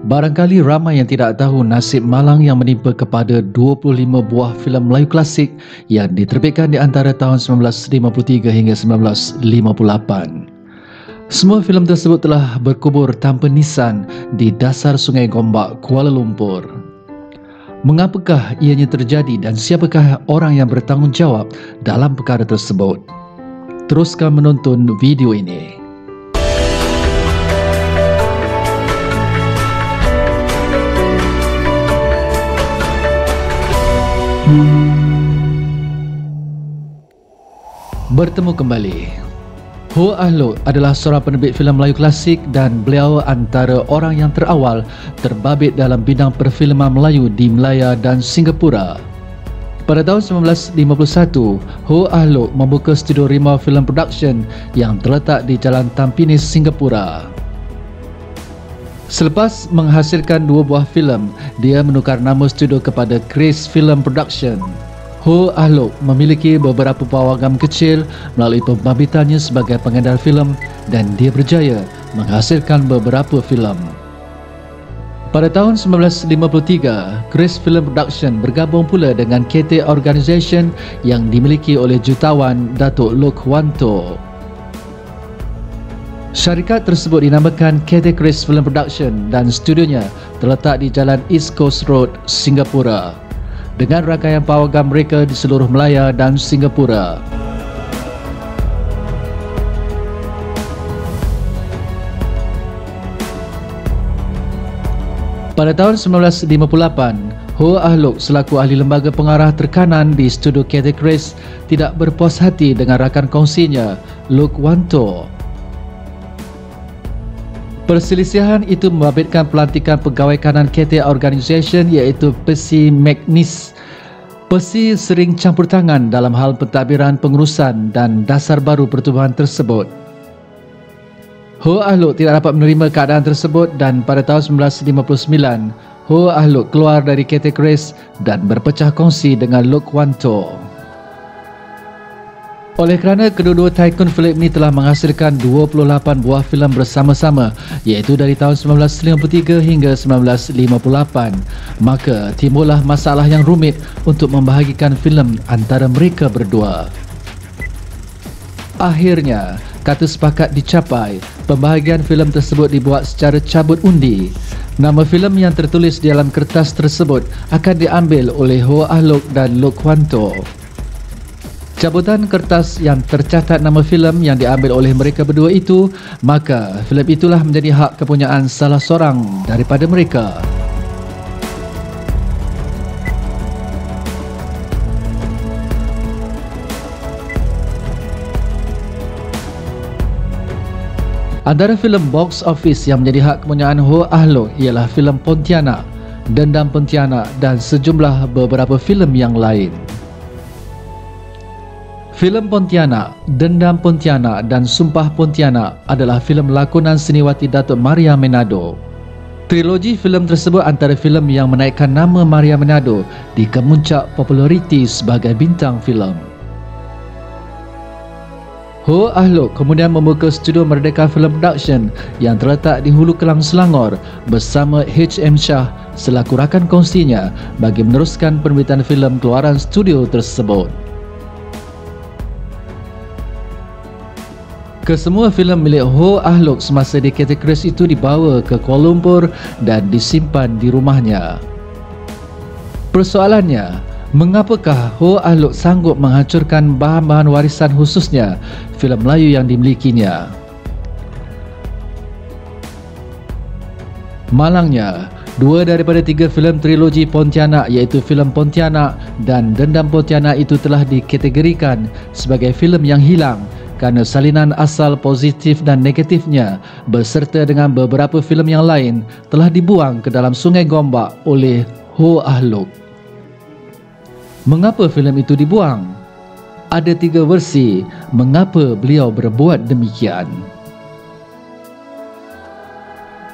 Barangkali ramai yang tidak tahu nasib malang yang menimpa kepada 25 buah filem Melayu klasik yang diterbitkan di antara tahun 1953 hingga 1958. Semua filem tersebut telah berkubur tanpa nisan di dasar Sungai Gombak, Kuala Lumpur. Mengapakah ianya terjadi dan siapakah orang yang bertanggungjawab dalam perkara tersebut? Teruskan menonton video ini. Bertemu kembali. Ho Ah Look adalah seorang penerbit filem Melayu klasik dan beliau antara orang yang terawal terbabit dalam bidang perfilman Melayu di Melaya dan Singapura. Pada tahun 1951, Ho Ah Look membuka studio Rimau Film Production yang terletak di Jalan Tampines, Singapura. Selepas menghasilkan 2 buah filem, dia menukar nama studio kepada Grace Film Production. Ho Ah Look memiliki beberapa pawagam kecil melalui pembabitannya sebagai pengedar filem dan dia berjaya menghasilkan beberapa filem. Pada tahun 1953, Grace Film Production bergabung pula dengan KT Organisation yang dimiliki oleh jutawan Datuk Loke Wanto. Syarikat tersebut dinamakan KT Grace Film Production dan studionya terletak di Jalan East Coast Road, Singapura, dengan rangkaian pawagam mereka di seluruh Melaya dan Singapura. Pada tahun 1958, Ho Ah Look selaku ahli lembaga pengarah terkanan di studio KT Grace tidak berpuas hati dengan rakan kongsinya, Loke Wanto. Perselisihan itu membabitkan pelantikan pegawai kanan KT Organisation iaitu Percy McNeice. Percy sering campur tangan dalam hal pentadbiran pengurusan dan dasar baru pertubuhan tersebut. Ho Ah Look tidak dapat menerima keadaan tersebut dan pada tahun 1959, Ho Ah Look keluar dari KT Grace dan berpecah kongsi dengan Loke Wanto. Oleh kerana kedua-dua tycoon filem ini telah menghasilkan 28 buah filem bersama-sama iaitu dari tahun 1953 hingga 1958, maka timbullah masalah yang rumit untuk membahagikan filem antara mereka berdua. Akhirnya, kata sepakat dicapai, pembahagian filem tersebut dibuat secara cabut undi. Nama filem yang tertulis di dalam kertas tersebut akan diambil oleh Ho Ah Look dan Loke Wanto. Cabutan kertas yang tercatat nama filem yang diambil oleh mereka berdua itu, maka filem itulah menjadi hak kepunyaan salah seorang daripada mereka. Antara filem box office yang menjadi hak kepunyaan Ho Ah Look ialah filem Pontianak, Dendam Pontianak dan sejumlah beberapa filem yang lain. Filem Pontianak, Dendam Pontianak dan Sumpah Pontianak adalah filem lakonan seniwati Datuk Maria Menado. Trilogi filem tersebut antara filem yang menaikkan nama Maria Menado di kemuncak populariti sebagai bintang filem. Ho Ah Look kemudian membuka studio Merdeka Film Production yang terletak di Hulu Kelang, Selangor bersama H.M. Shah selaku rakan kongsinya bagi meneruskan penerbitan filem keluaran studio tersebut. Kesemua filem milik Ho Ah Look semasa di KT Grace itu dibawa ke Kuala Lumpur dan disimpan di rumahnya. Persoalannya, mengapakah Ho Ah Look sanggup menghancurkan bahan-bahan warisan khususnya filem Melayu yang dimilikinya? Malangnya, 2 daripada 3 filem trilogi Pontianak iaitu filem Pontianak dan Dendam Pontianak itu telah dikategorikan sebagai filem yang hilang kerana salinan asal positif dan negatifnya berserta dengan beberapa filem yang lain telah dibuang ke dalam Sungai Gombak oleh Ho Ah Look. Mengapa filem itu dibuang? Ada 3 versi mengapa beliau berbuat demikian.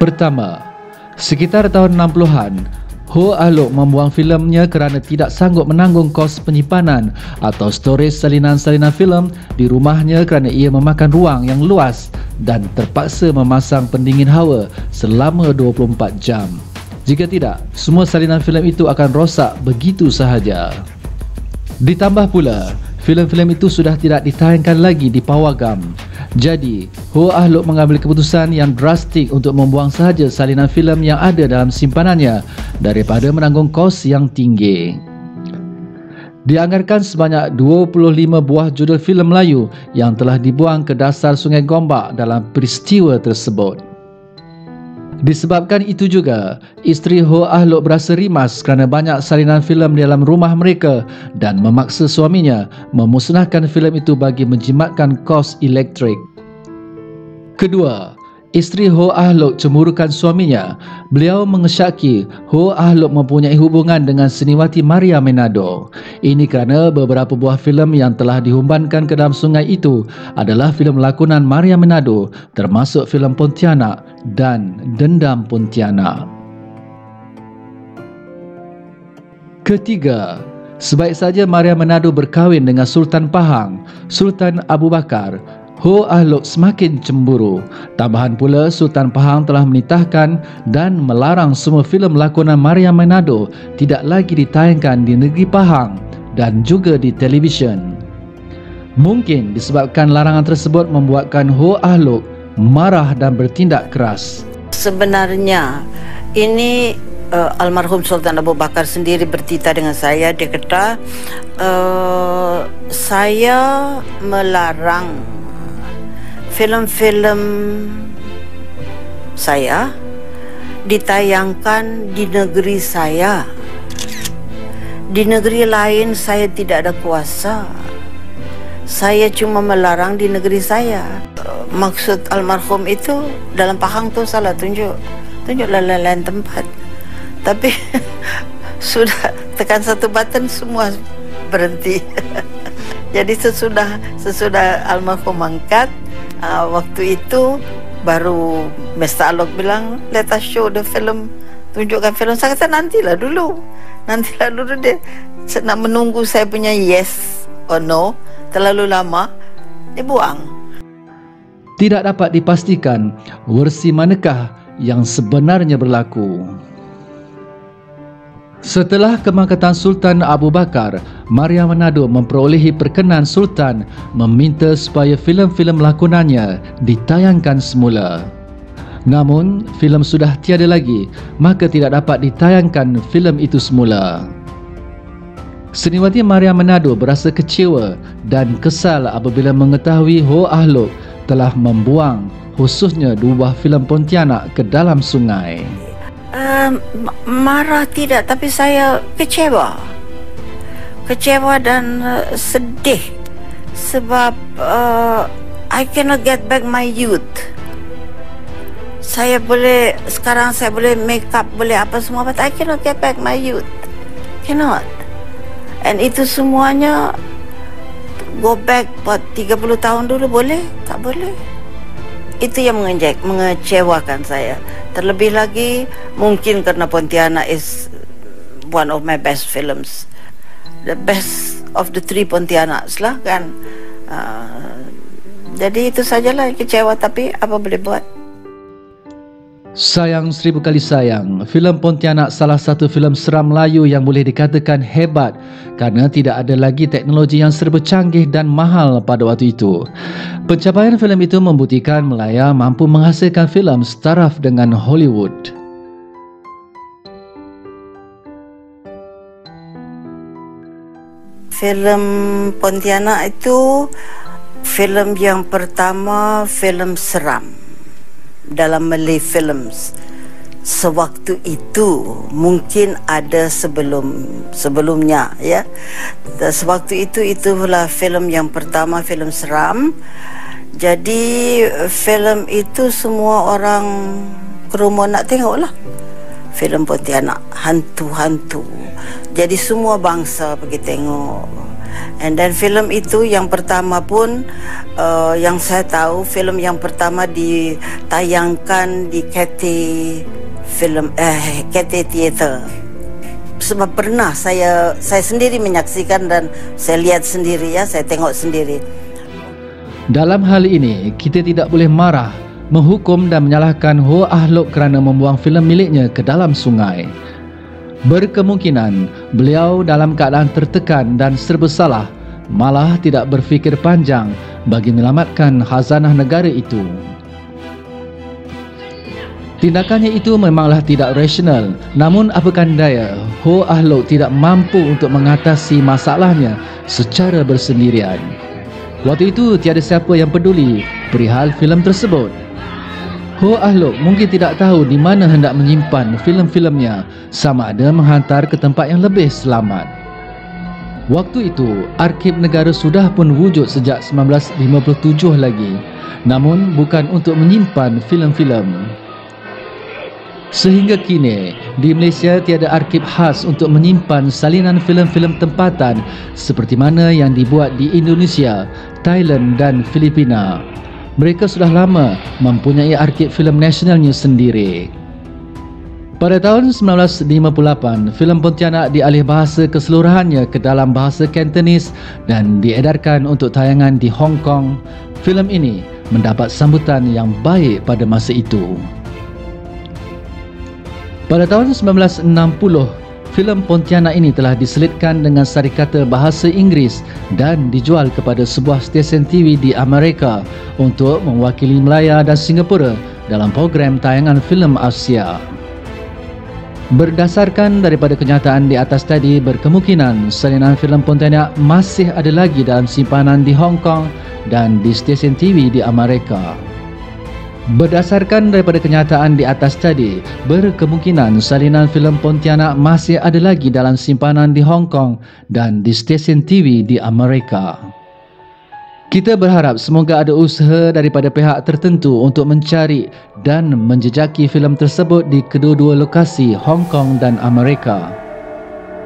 Pertama, sekitar tahun 60-an, Ho Ah Lok membuang filemnya kerana tidak sanggup menanggung kos penyimpanan atau storage salinan-salinan filem di rumahnya kerana ia memakan ruang yang luas dan terpaksa memasang pendingin hawa selama 24 jam. Jika tidak, semua salinan filem itu akan rosak begitu sahaja. Ditambah pula, filem-filem itu sudah tidak ditayangkan lagi di pawagam. Jadi, Ho Ah Lok mengambil keputusan yang drastik untuk membuang sahaja salinan filem yang ada dalam simpanannya daripada menanggung kos yang tinggi. Dianggarkan sebanyak 25 buah judul filem Melayu yang telah dibuang ke dasar Sungai Gombak dalam peristiwa tersebut. Disebabkan itu juga, isteri Ho Ah Lok berasa rimas kerana banyak salinan filem di dalam rumah mereka dan memaksa suaminya memusnahkan filem itu bagi menjimatkan kos elektrik. Kedua, isteri Ho Ah Lok cemburukan suaminya. Beliau mengesyaki Ho Ah Lok mempunyai hubungan dengan seniwati Maria Menado. Ini kerana beberapa buah filem yang telah dihumbankan ke dalam sungai itu adalah filem lakonan Maria Menado, termasuk filem Pontianak dan Dendam Pontianak. Ketiga, sebaik saja Maria Menado berkahwin dengan Sultan Pahang, Sultan Abu Bakar, Ho Ah Lok semakin cemburu. Tambahan pula, Sultan Pahang telah menitahkan dan melarang semua filem lakonan Maria Menado tidak lagi ditayangkan di negeri Pahang dan juga di televisyen. Mungkin disebabkan larangan tersebut membuatkan Ho Ah Lok marah dan bertindak keras. Sebenarnya ini almarhum Sultan Abu Bakar sendiri bertitah dengan saya. Dia kata saya melarang filem-filem saya ditayangkan di negeri saya. Di negeri lain saya tidak ada kuasa. Saya cuma melarang di negeri saya. Maksud almarhum itu dalam Pahang tu salah tunjuk lain tempat. Tapi sudah tekan satu button semua berhenti. Jadi sesudah almarhum angkat, waktu itu baru Mr. Alok bilang, let us show the film, tunjukkan film. Saya kata nantilah dulu dia nak menunggu saya punya yes or no. Terlalu lama dibuang. Tidak dapat dipastikan versi manakah yang sebenarnya berlaku. Setelah kemangkatan Sultan Abu Bakar, Maria Menado memperolehi perkenan Sultan meminta supaya filem-filem lakonannya ditayangkan semula. Namun, filem sudah tiada lagi, maka tidak dapat ditayangkan filem itu semula. Seniwati Maria Menado berasa kecewa dan kesal apabila mengetahui Ho Ah Lok telah membuang khususnya 2 buah filem Pontianak ke dalam sungai. Marah tidak, tapi saya kecewa dan sedih sebab I cannot get back my youth. Sekarang saya boleh make up, boleh apa semua, but I cannot get back my youth. Cannot. And itu semuanya go back 30 tahun dulu boleh? Tak boleh. Itu yang mengecewakan saya. Terlebih lagi mungkin karena Pontianak is one of my best films, the best of the 3 Pontianaks lah kan. Jadi itu sajalah kecewa, tapi apa boleh buat. Sayang seribu kali sayang, filem Pontianak salah satu filem seram Melayu yang boleh dikatakan hebat kerana tidak ada lagi teknologi yang serba canggih dan mahal pada waktu itu. Pencapaian filem itu membuktikan Melaya mampu menghasilkan filem setaraf dengan Hollywood. Filem Pontianak itu filem yang pertama, filem seram dalam Malay Films. Sewaktu itu mungkin ada sebelumnya ya. Sewaktu itulah filem yang pertama, filem seram. Jadi filem itu semua orang kerumun nak tengoklah. Filem Pontianak, hantu-hantu. Jadi semua bangsa pergi tengok. And then filem itu yang pertama pun yang saya tahu, filem yang pertama ditayangkan di Cathay Theatre sebab pernah saya sendiri menyaksikan dan saya lihat sendiri ya, saya tengok sendiri. Dalam hal ini, kita tidak boleh marah, menghukum dan menyalahkan Ho Ah Lok kerana membuang filem miliknya ke dalam sungai. Berkemungkinan beliau dalam keadaan tertekan dan serba salah, malah tidak berfikir panjang bagi menyelamatkan khazanah negara itu. Tindakannya itu memanglah tidak rasional, namun apakan daya, Ho Ah Lok tidak mampu untuk mengatasi masalahnya secara bersendirian. Waktu itu tiada siapa yang peduli perihal filem tersebut. Ho Ah Lok mungkin tidak tahu di mana hendak menyimpan filem-filemnya, sama ada menghantar ke tempat yang lebih selamat. Waktu itu, Arkib Negara sudah pun wujud sejak 1957 lagi, namun bukan untuk menyimpan filem-filem. Sehingga kini, di Malaysia tiada arkib khas untuk menyimpan salinan filem-filem tempatan seperti mana yang dibuat di Indonesia, Thailand dan Filipina. Mereka sudah lama mempunyai arkib filem nasionalnya sendiri. Pada tahun 1958, filem Pontianak dialih bahasa keseluruhannya ke dalam bahasa Cantonese dan diedarkan untuk tayangan di Hong Kong. Filem ini mendapat sambutan yang baik pada masa itu. Pada tahun 1960, filem Pontianak ini telah diselitkan dengan sarikata bahasa Inggeris dan dijual kepada sebuah stesen TV di Amerika untuk mewakili Melaya dan Singapura dalam program tayangan filem Asia. Berdasarkan daripada kenyataan di atas tadi, berkemungkinan salinan filem Pontianak masih ada lagi dalam simpanan di Hong Kong dan di stesen TV di Amerika. Berdasarkan daripada kenyataan di atas tadi, berkemungkinan salinan filem Pontianak masih ada lagi dalam simpanan di Hong Kong dan di stesen TV di Amerika. Kita berharap semoga ada usaha daripada pihak tertentu untuk mencari dan menjejaki filem tersebut di kedua-dua lokasi Hong Kong dan Amerika.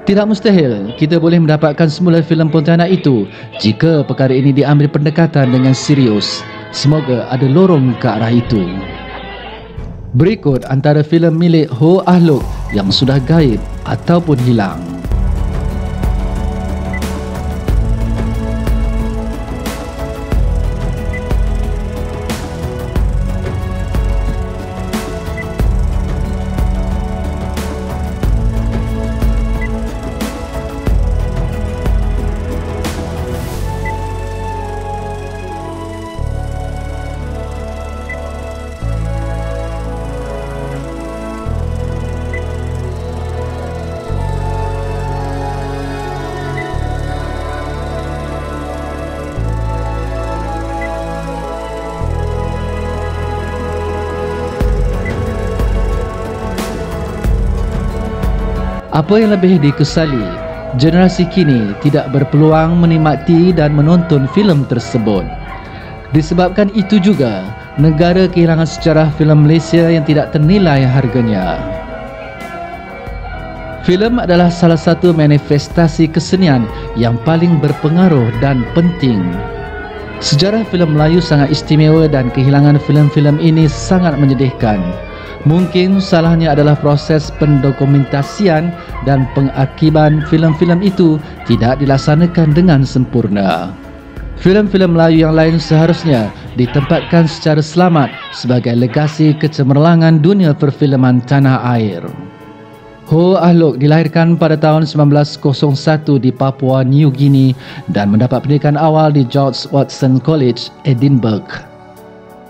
Tidak mustahil kita boleh mendapatkan semula filem Pontianak itu jika perkara ini diambil pendekatan dengan serius. Semoga ada lorong ke arah itu. Berikut antara filem milik Ho Ah Lok yang sudah gaib ataupun hilang. Apa yang lebih dikesali, generasi kini tidak berpeluang menikmati dan menonton filem tersebut. Disebabkan itu juga, negara kehilangan sejarah filem Malaysia yang tidak ternilai harganya. Filem adalah salah satu manifestasi kesenian yang paling berpengaruh dan penting. Sejarah filem Melayu sangat istimewa dan kehilangan filem-filem ini sangat menyedihkan. Mungkin salahnya adalah proses pendokumentasian dan pengakiban filem-filem itu tidak dilaksanakan dengan sempurna. Filem-filem Melayu yang lain seharusnya ditempatkan secara selamat sebagai legasi kecemerlangan dunia perfilman tanah air. Ho Ah Lok dilahirkan pada tahun 1901 di Papua New Guinea dan mendapat pendidikan awal di George Watson College, Edinburgh.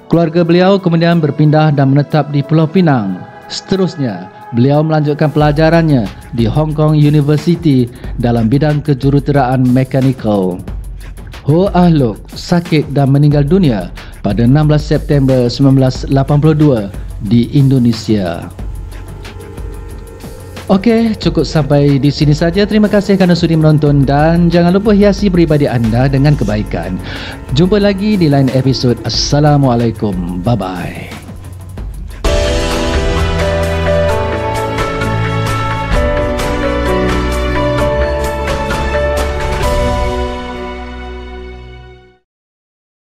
Keluarga beliau kemudian berpindah dan menetap di Pulau Pinang. Seterusnya, beliau melanjutkan pelajarannya di Hong Kong University dalam bidang kejuruteraan mekanikal. Ho Ah Lok sakit dan meninggal dunia pada 16 September 1982 di Indonesia. Okey, cukup sampai di sini saja. Terima kasih kerana sudi menonton dan jangan lupa hiasi peribadi anda dengan kebaikan. Jumpa lagi di lain episod. Assalamualaikum. Bye-bye.